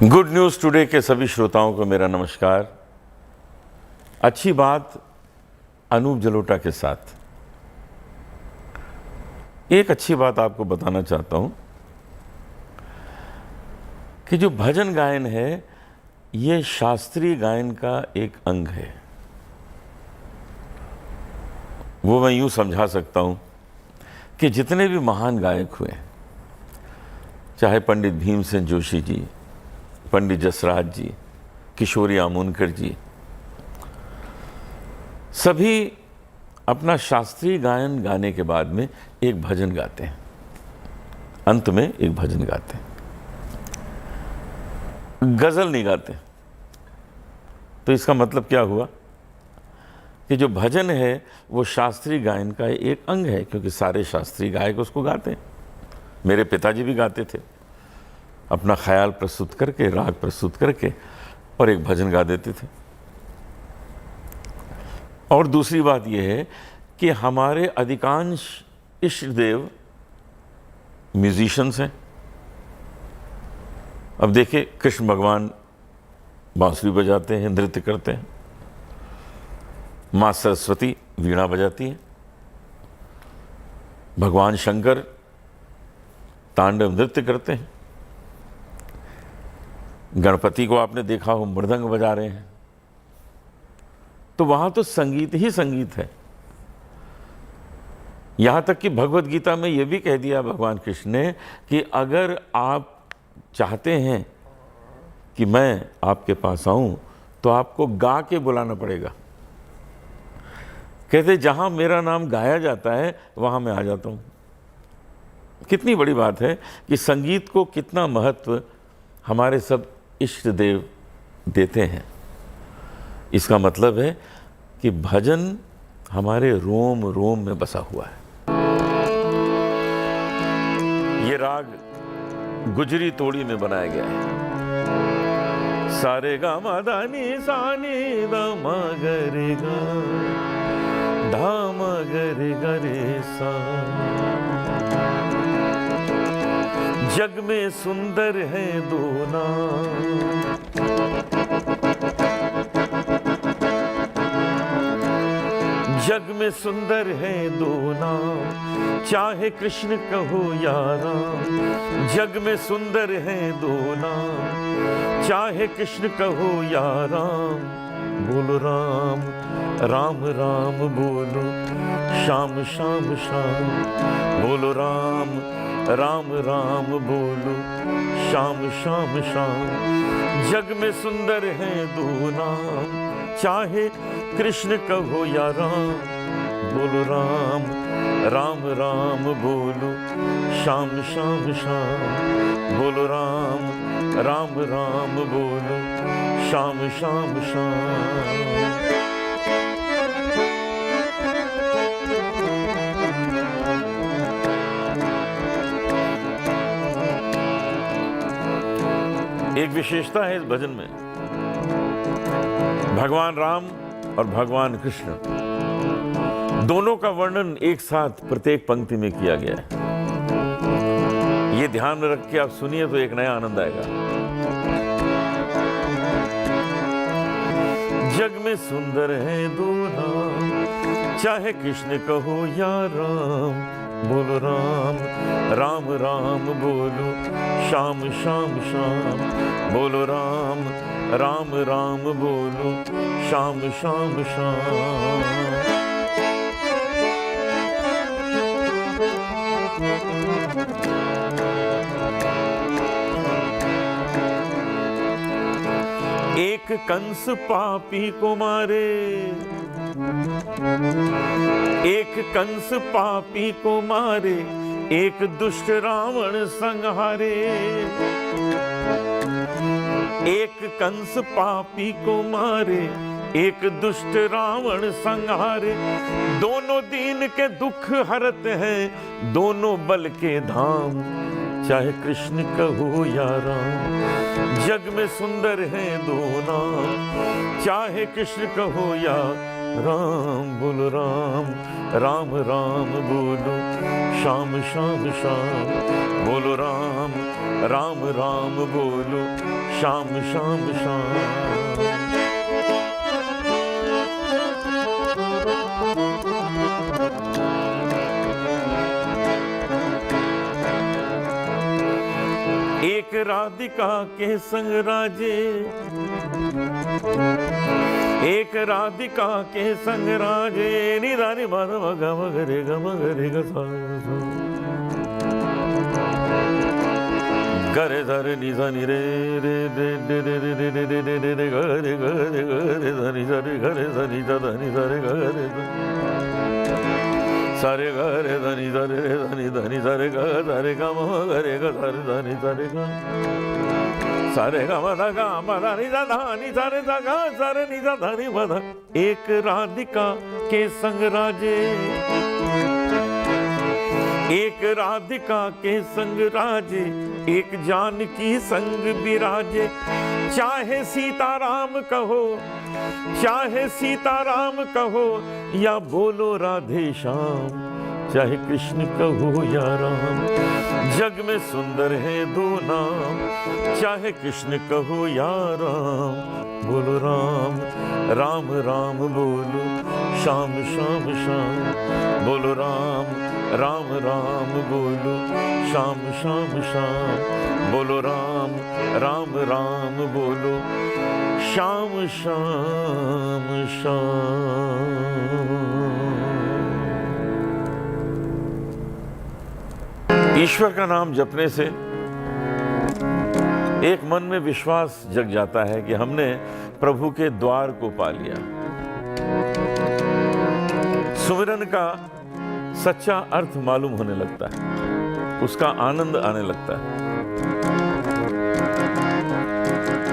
Good news today के सभी श्रोताओं को मेरा नमस्कार। अच्छी बात अनूप जलोटा के साथ एक अच्छी बात आपको बताना चाहता हूं कि जो भजन गायन है ये शास्त्रीय गायन का एक अंग है। वो मैं यूं समझा सकता हूं कि जितने भी महान गायक हुए, चाहे पंडित भीमसेन जोशी जी, पंडित जसराज जी, किशोरी आमोनकर जी, सभी अपना शास्त्रीय गायन गाने के बाद में एक भजन गाते हैं, अंत में एक भजन गाते हैं, गजल नहीं गाते। तो इसका मतलब क्या हुआ कि जो भजन है वो शास्त्रीय गायन का एक अंग है, क्योंकि सारे शास्त्रीय गायक उसको गाते हैं। मेरे पिताजी भी गाते थे, अपना ख्याल प्रस्तुत करके, राग प्रस्तुत करके और एक भजन गा देते थे। और दूसरी बात यह है कि हमारे अधिकांश इष्ट देव म्यूजिशियंस हैं। अब देखिए, कृष्ण भगवान बांसुरी बजाते हैं, नृत्य करते हैं। माँ सरस्वती वीणा बजाती हैं। भगवान शंकर तांडव नृत्य करते हैं। गणपति को आपने देखा हो मृदंग बजा रहे हैं। तो वहां तो संगीत ही संगीत है। यहां तक कि भगवत गीता में यह भी कह दिया भगवान कृष्ण ने कि अगर आप चाहते हैं कि मैं आपके पास आऊं तो आपको गा के बुलाना पड़ेगा। कहते जहां मेरा नाम गाया जाता है वहां मैं आ जाता हूं। कितनी बड़ी बात है कि संगीत को कितना महत्व हमारे सब इष्ट देव देते हैं। इसका मतलब है कि भजन हमारे रोम रोम में बसा हुआ है। ये राग गुजरी तोड़ी में बनाया गया है। सारे गा मा धा नि सा नि ध म ग रे गा धा म ग रे सा। जग में सुंदर है दो नाम, जग में सुंदर है दो नाम, चाहे कृष्ण कहो या राम। जग में सुंदर है दो नाम, चाहे कृष्ण कहो या राम। बोलो राम राम राम बोलो, शाम शाम शाम। बोलो राम राम राम बोलो, शाम शाम शाम। जग में सुंदर है दो नाम, चाहे कृष्ण कहो या राम। बोलो राम राम राम बोलो, शाम शाम शाम। बोलो राम राम राम बोलो, शाम शाम शाम। एक विशेषता है इस भजन में, भगवान राम और भगवान कृष्ण दोनों का वर्णन एक साथ प्रत्येक पंक्ति में किया गया है। ये ध्यान में रख के आप सुनिए तो एक नया आनंद आएगा। जग में सुंदर है दो नाम, चाहे कृष्ण कहो या राम। बोलो राम राम राम बोलो, शाम शाम शाम। बोलो राम राम राम बोलो, शाम शाम शाम। एक कंस पापी को मारे, एक कंस पापी को मारे, एक दुष्ट रावण संहारे। एक कंस पापी को मारे, एक दुष्ट रावण संहारे। दोनों दीन के दुख हरत हैं, दोनों बल के धाम, चाहे कृष्ण कहो या राम। जग में सुंदर है दो नाम, चाहे कृष्ण कहो या राम। बोलो राम राम राम बोलो, शाम शाम शाम। बोलो राम राम राम बोलो शाम शाम शाम। एक राधिका के संग राजे, एक राधिका के संग राजे, निधानी मान मगा मगरे गमगरे गा गरे धरे निधा नि रे रे रे रे रे रे रे रे रे रे रे गरे गरे गरे धनी धरे गरे धनी धनी धरे गरे सारे गरे धनी धरे धनी धनी धरे गरे गम गरे गरे धनी धरे ग सारे गम धा मदा नि धा नि धरे धा गा सारे नि धा धनी मदा। एक राधिका के संग राजे, एक राधिका के संग राजे, एक जानकी संग विराजे। चाहे सीताराम कहो, चाहे सीताराम कहो, या बोलो राधे श्याम, चाहे कृष्ण कहो या राम। जग में सुंदर है दो नाम, चाहे कृष्ण कहो या राम, बोलो राम राम राम बोलो शाम शाम शाम, बोलो राम राम राम बोलो शाम शाम शाम, बोलो राम राम राम बोलो शाम शाम शाम। ईश्वर का नाम जपने से एक मन में विश्वास जग जाता है कि हमने प्रभु के द्वार को पा लिया। सुमिरन का सच्चा अर्थ मालूम होने लगता है, उसका आनंद आने लगता है।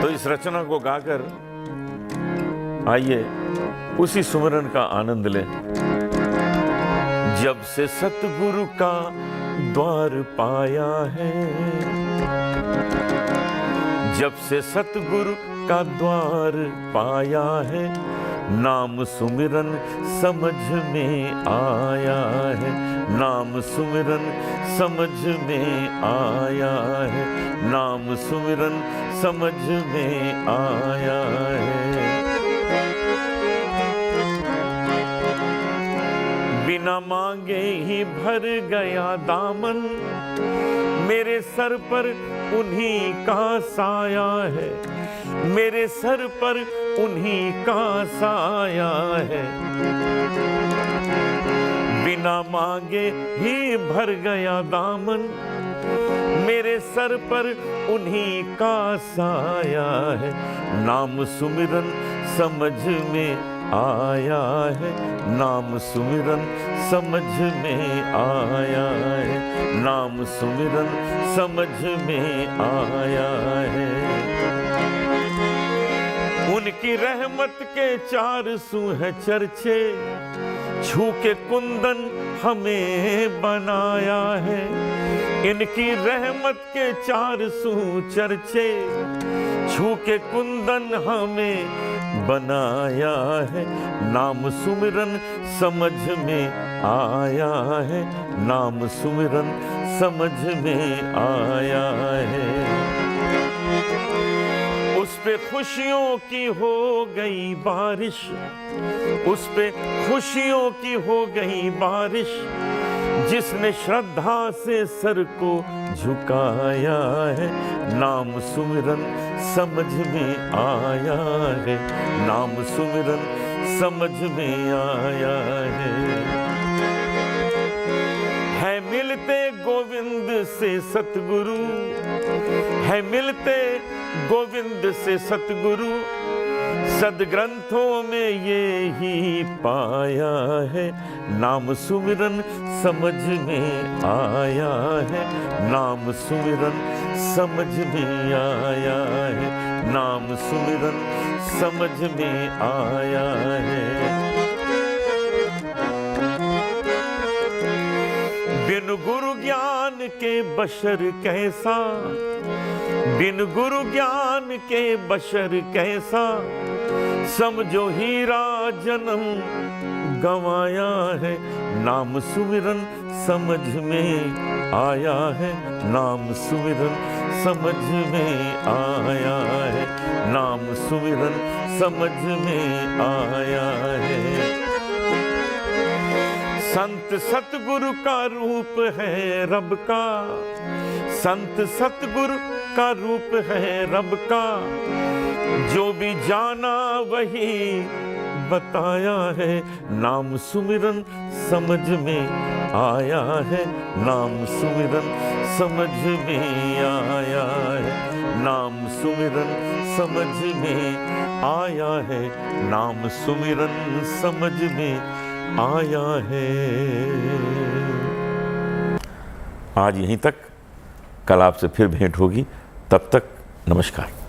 तो इस रचना को गाकर आइए उसी सुमिरन का आनंद लें। जब से सतगुरु का द्वार पाया है, जब से सतगुरु का द्वार पाया है, नाम सुमिरन समझ में आया है, नाम सुमिरन समझ में आया है, नाम सुमिरन समझ में आया है। बिना मांगे ही भर गया दामन, मेरे सर पर उन्हीं का साया है, मेरे सर पर उन्हीं का साया है। बिना मांगे ही भर गया दामन, मेरे सर पर उन्हीं का साया है। नाम सुमिरन समझ में आया है, नाम सुमिरन समझ में आया है, नाम सुमिरन समझ में आया है। उनकी रहमत के 400 है चर्चे, छू के कुंदन हमें बनाया है। इनकी रहमत के 400 चर्चे, छू के कुंदन हमें बनाया है। नाम सुमिरन समझ में आया है, नाम सुमिरन समझ में आया है। उस पे खुशियों की हो गई बारिश, उस पे खुशियों की हो गई बारिश, जिसने श्रद्धा से सर को झुकाया है। नाम सुमिरन समझ में आया है, नाम सुमिरन समझ में आया है मिलते गोविंद से सतगुरु, है मिलते गोविंद से सतगुरु, सदग्रंथों में ये ही पाया है। नाम सुमिरन समझ में आया है, नाम सुमिरन समझ में आया है, नाम सुमिरन समझ में आया है। बिन गुरु ज्ञान के बशर कैसा, बिन गुरु ज्ञान के बशर कैसा, समझो हीरा जन्म गंवाया है। नाम सुमिरन समझ में आया है, नाम सुमिरन समझ में आया है, नाम सुमिरन समझ में आया है। संत सतगुरु का रूप है रब का, संत सतगुरु का रूप है रब का, जो भी जाना वही बताया है, नाम सुमिरन समझ में आया है, नाम सुमिरन समझ में आया है, नाम सुमिरन समझ में आया है, नाम सुमिरन समझ में आया है। आज यहीं तक, कल आपसे फिर भेंट होगी, तब तक नमस्कार।